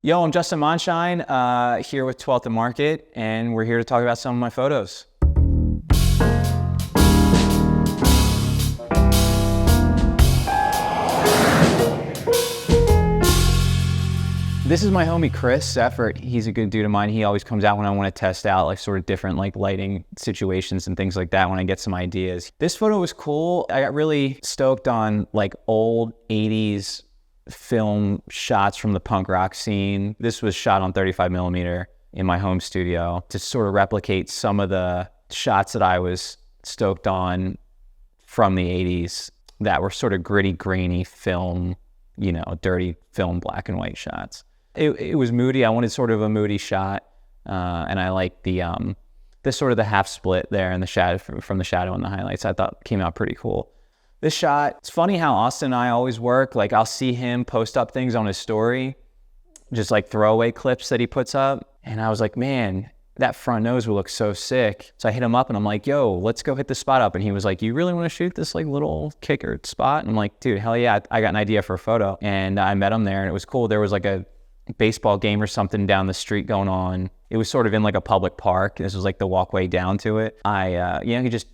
Yo, I'm Justin Mondschein, here with 12th and Market, and we're here to talk about some of my photos. This is my homie Chris Effort. He's a good dude of mine. He always comes out when I want to test out like sort of different like lighting situations and things like that when I get some ideas. This photo was cool. I got really stoked on like old 80s film shots from the punk rock scene. This was shot on 35 millimeter in my home studio to sort of replicate some of the shots that I was stoked on from the 80s that were sort of gritty, grainy film, dirty film, black and white shots. It was moody. I wanted sort of a moody shot, and I like the sort of the half split there and the shadow from the shadow and the highlights. I thought came out pretty cool. This shot, it's funny how Austin and I always work. Like I'll see him post up things on his story, just like throwaway clips that he puts up, and I was like, man, that front nose will look so sick. So I hit him up and I'm like, yo, let's go hit this spot up. And he was like, you really want to shoot this like little kicker spot? And I'm like, dude, hell yeah, I got an idea for a photo. And I met him there and it was cool. There was like a baseball game or something down the street going on. It was sort of in like a public park. This was like the walkway down to it. He just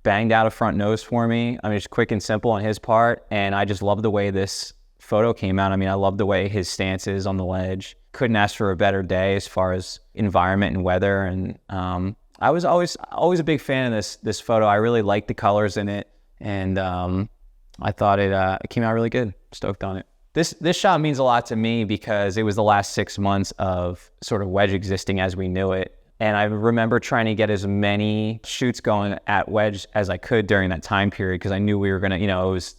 banged out a front nose for me. I mean, just quick and simple on his part. And I just love the way this photo came out. I mean, I love the way his stance is on the ledge. Couldn't ask for a better day as far as environment and weather. And I was always a big fan of this photo. I really liked the colors in it, and I thought it came out really good. Stoked on it. This shot means a lot to me because it was the last 6 months of sort of Wedge existing as we knew it. And I remember trying to get as many shoots going at Wedge as I could during that time period because I knew we were going to, it was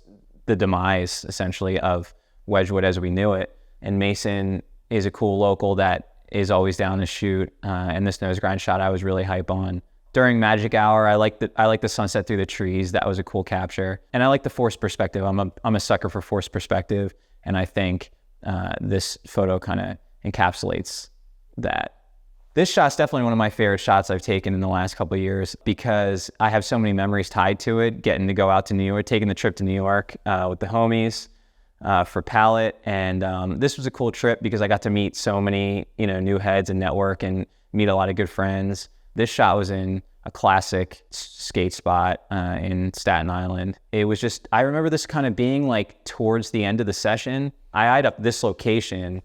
the demise essentially of Wedgwood as we knew it. And Mason is a cool local that is always down to shoot. And this nose grind shot I was really hype on. During Magic Hour, I like the sunset through the trees. That was a cool capture. And I like the forced perspective. I'm a sucker for forced perspective. And I think this photo kind of encapsulates that. This shot's definitely one of my favorite shots I've taken in the last couple of years because I have so many memories tied to it, getting to go out to New York, taking the trip to New York with the homies for Palette. And this was a cool trip because I got to meet so many, new heads and network and meet a lot of good friends. This shot was in a classic skate spot in Staten Island. It was just, I remember this kind of being like towards the end of the session. I eyed up this location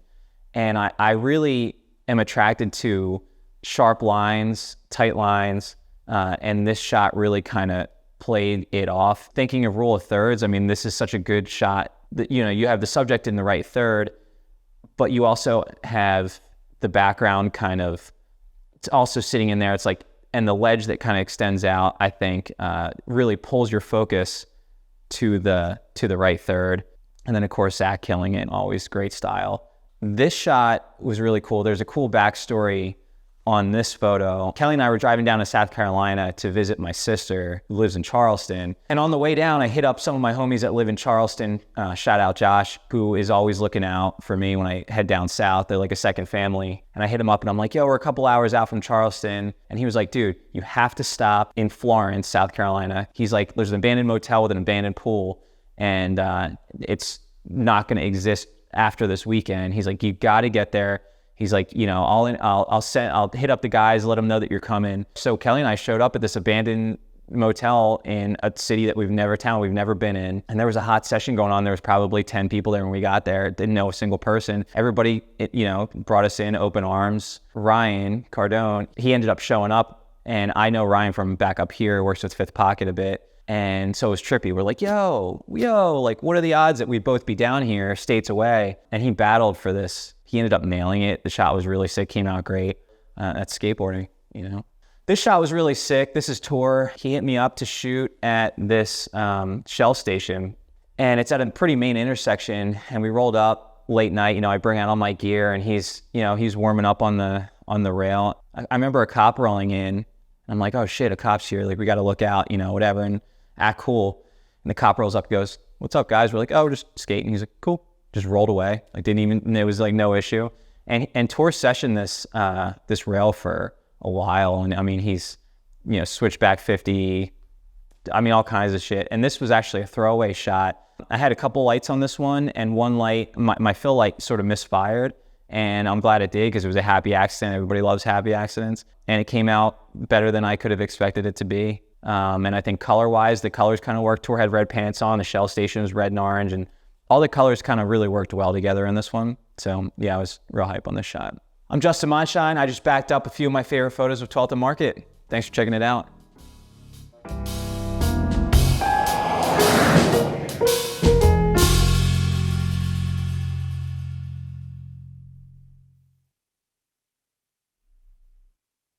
and I really am attracted to sharp lines, tight lines, and this shot really kind of played it off. Thinking of rule of thirds, I mean, this is such a good shot that, you have the subject in the right third, but you also have the background kind of also sitting in there. It's like, and the ledge that kind of extends out, I think, really pulls your focus to the right third. And then of course, Zach killing it, always great style. This shot was really cool. There's a cool backstory on this photo. Kelly and I were driving down to South Carolina to visit my sister who lives in Charleston. And on the way down, I hit up some of my homies that live in Charleston. Shout out Josh, who is always looking out for me when I head down south. They're like a second family. And I hit him up and I'm like, yo, we're a couple hours out from Charleston. And he was like, dude, you have to stop in Florence, South Carolina. He's like, there's an abandoned motel with an abandoned pool and it's not gonna exist after this weekend. He's like, you gotta get there. He's like, I'll hit up the guys, let them know that you're coming. So Kelly and I showed up at this abandoned motel in a city that we've never been in. And there was a hot session going on. There was probably 10 people there when we got there. Didn't know a single person. Everybody, brought us in open arms. Ryan Cardone, he ended up showing up. And I know Ryan from back up here, works with Fifth Pocket a bit. And so it was trippy. We're like, yo, like what are the odds that we'd both be down here states away? And he battled for this. He ended up nailing it. The shot was really sick, came out great. That's skateboarding, This shot was really sick. This is Tor. He hit me up to shoot at this Shell station. And it's at a pretty main intersection. And we rolled up late night. I bring out all my gear and he's warming up on the rail. I remember a cop rolling in. And I'm like, oh shit, a cop's here. Like we got to look out, whatever, and act cool. And the cop rolls up and goes, what's up guys? We're like, oh, we're just skating. He's like, cool. Just rolled away. Like it was like no issue. And Tor sessioned this rail for a while. And I mean, he's, switchback 50, I mean, all kinds of shit. And this was actually a throwaway shot. I had a couple lights on this one and one light, my fill light sort of misfired And I'm glad it did because it was a happy accident. Everybody loves happy accidents. And it came out better than I could have expected it to be. And I think color-wise, the colors kind of worked. Tor had red pants on. The shell station was red and orange. And all the colors kind of really worked well together in this one. So yeah, I was real hype on this shot. I'm Justin Mondschein. I just backed up a few of my favorite photos of 12th and Market. Thanks for checking it out.